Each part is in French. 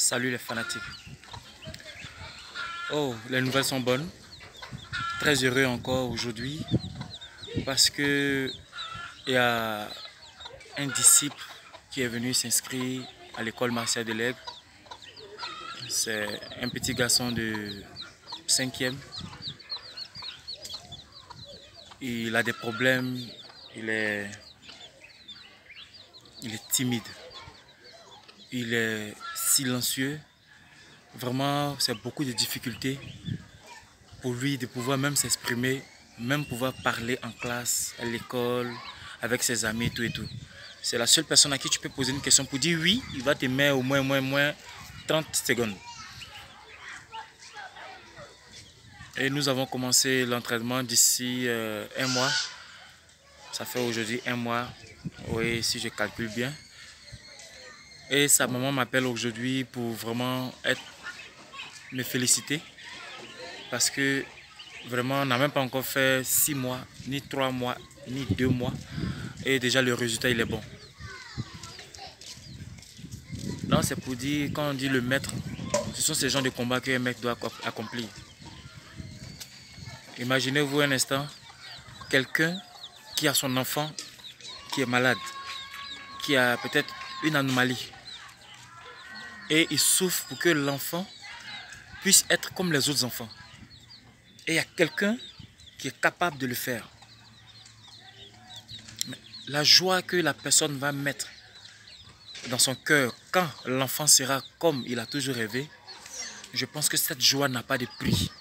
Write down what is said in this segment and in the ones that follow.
Salut les fanatiques. Oh, les nouvelles sont bonnes. Très heureux encore aujourd'hui parce que il y a un disciple qui est venu s'inscrire à l'école Martial de l'Aigle. C'est un petit garçon de 5e. Il a des problèmes, il est timide, il est silencieux. Vraiment, c'est beaucoup de difficultés pour lui de pouvoir même s'exprimer, même pouvoir parler en classe, à l'école, avec ses amis, tout et tout. C'est la seule personne à qui tu peux poser une question pour dire oui, il va te mettre au moins 30 secondes. Et nous avons commencé l'entraînement d'ici un mois. Ça fait aujourd'hui un mois, oui, si je calcule bien. Et sa maman m'appelle aujourd'hui pour vraiment me féliciter. Parce que vraiment, on n'a même pas encore fait 6 mois, ni 3 mois, ni 2 mois. Et déjà, le résultat, il est bon. Donc, c'est pour dire, quand on dit le maître, ce sont ces genres de combats qu'un mec doit accomplir. Imaginez-vous un instant, quelqu'un qui a son enfant qui est malade, qui a peut-être une anomalie. Et il souffre pour que l'enfant puisse être comme les autres enfants. Et il y a quelqu'un qui est capable de le faire. Mais la joie que la personne va mettre dans son cœur quand l'enfant sera comme il a toujours rêvé, je pense que cette joie n'a pas de prix.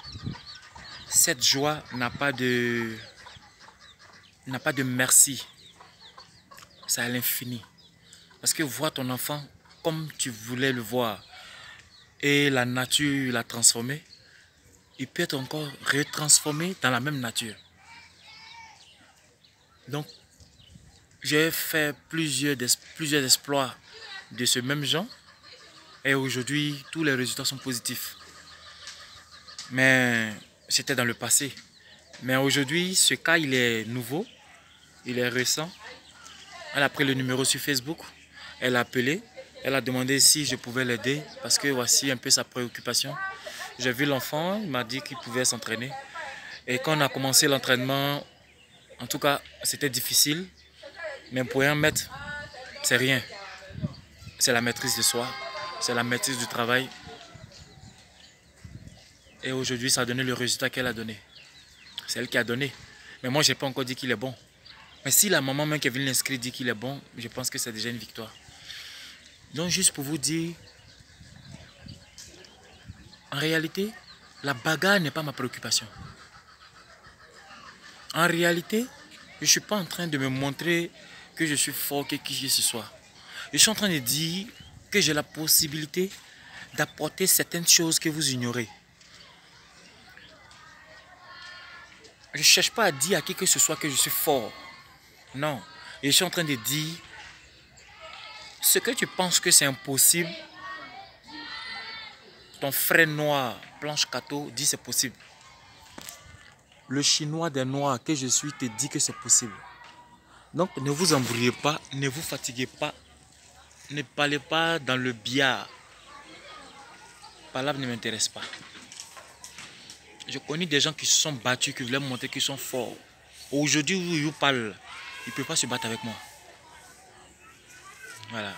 Cette joie n'a pas de merci. C'est à l'infini. Parce que voir ton enfant comme tu voulais le voir et la nature l'a transformé, il peut être encore retransformé dans la même nature. Donc, j'ai fait plusieurs exploits de ce même genre et aujourd'hui, tous les résultats sont positifs. Mais c'était dans le passé. Mais aujourd'hui, ce cas, il est nouveau, il est récent. Elle a pris le numéro sur Facebook, elle a appelé, elle a demandé si je pouvais l'aider parce que voici un peu sa préoccupation. J'ai vu l'enfant, il m'a dit qu'il pouvait s'entraîner. Et quand on a commencé l'entraînement, en tout cas, c'était difficile. Mais pour un maître, c'est rien. C'est la maîtrise de soi, c'est la maîtrise du travail. Et aujourd'hui, ça a donné le résultat qu'elle a donné. C'est elle qui a donné. Mais moi, je n'ai pas encore dit qu'il est bon. Mais si la maman même qui est venue l'inscrire dit qu'il est bon, je pense que c'est déjà une victoire. Donc, juste pour vous dire, en réalité, la bagarre n'est pas ma préoccupation. En réalité, je ne suis pas en train de me montrer que je suis fort, que qui ce soit. Je suis en train de dire que j'ai la possibilité d'apporter certaines choses que vous ignorez. Je ne cherche pas à dire à qui que ce soit que je suis fort. Non. Je suis en train de dire ce que tu penses que c'est impossible. Ton frère noir, Planche Cato, dit c'est possible. Le chinois des noirs que je suis te dit que c'est possible. Donc ne vous embrouillez pas, ne vous fatiguez pas. Ne parlez pas dans le billard. Palabre ne m'intéresse pas. Je connais des gens qui se sont battus, qui voulaient me montrer qu'ils sont forts. Aujourd'hui, où ils parlent, ils ne peuvent pas se battre avec moi. Voilà.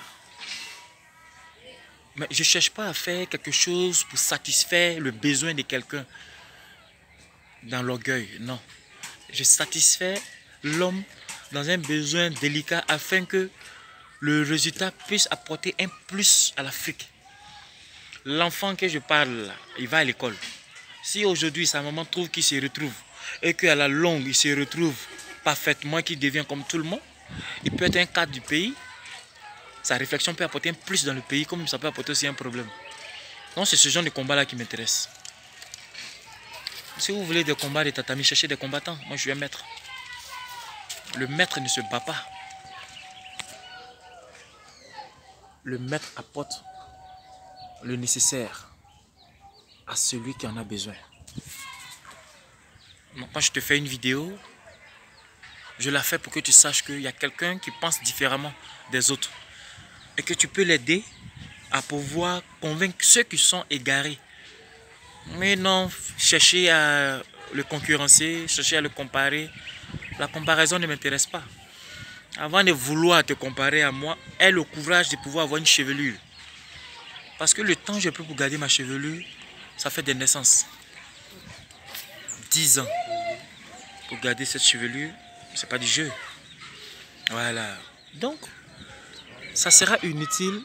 Mais je ne cherche pas à faire quelque chose pour satisfaire le besoin de quelqu'un dans l'orgueil. Non. Je satisfais l'homme dans un besoin délicat afin que le résultat puisse apporter un plus à l'Afrique. L'enfant que je parle, il va à l'école. Si aujourd'hui sa maman trouve qu'il se retrouve et qu'à la longue il se retrouve parfaitement, qu'il devient comme tout le monde, il peut être un cadre du pays. Sa réflexion peut apporter un plus dans le pays comme ça peut apporter aussi un problème. Donc c'est ce genre de combat-là qui m'intéresse. Si vous voulez des combats de tatami, cherchez des combattants. Moi je suis un maître. Le maître ne se bat pas. Le maître apporte le nécessaire à celui qui en a besoin. Donc, quand je te fais une vidéo, je la fais pour que tu saches qu'il y a quelqu'un qui pense différemment des autres et que tu peux l'aider à pouvoir convaincre ceux qui sont égarés. Mais non, chercher à le concurrencer, chercher à le comparer. La comparaison ne m'intéresse pas. Avant de vouloir te comparer à moi, aie le courage de pouvoir avoir une chevelure. Parce que le temps que j'ai pris pour garder ma chevelure, ça fait des naissances. 10 ans. Pour garder cette chevelure, c'est pas du jeu. Voilà. Donc, ça sera inutile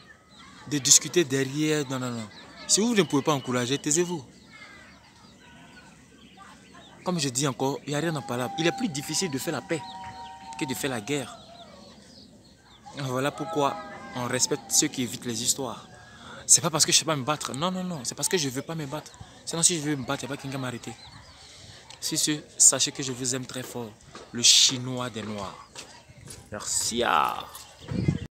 de discuter derrière. Non, non, non. Si vous ne pouvez pas encourager, taisez-vous. Comme je dis encore, il n'y a rien en parler. Il est plus difficile de faire la paix que de faire la guerre. Voilà pourquoi on respecte ceux qui évitent les histoires. C'est pas parce que je ne sais pas me battre. Non, non, non. C'est parce que je ne veux pas me battre. Sinon, si je veux me battre, il n'y a pas quelqu'un qui m'arrêter. Si ce, sachez que je vous aime très fort. Le chinois des noirs. Merci.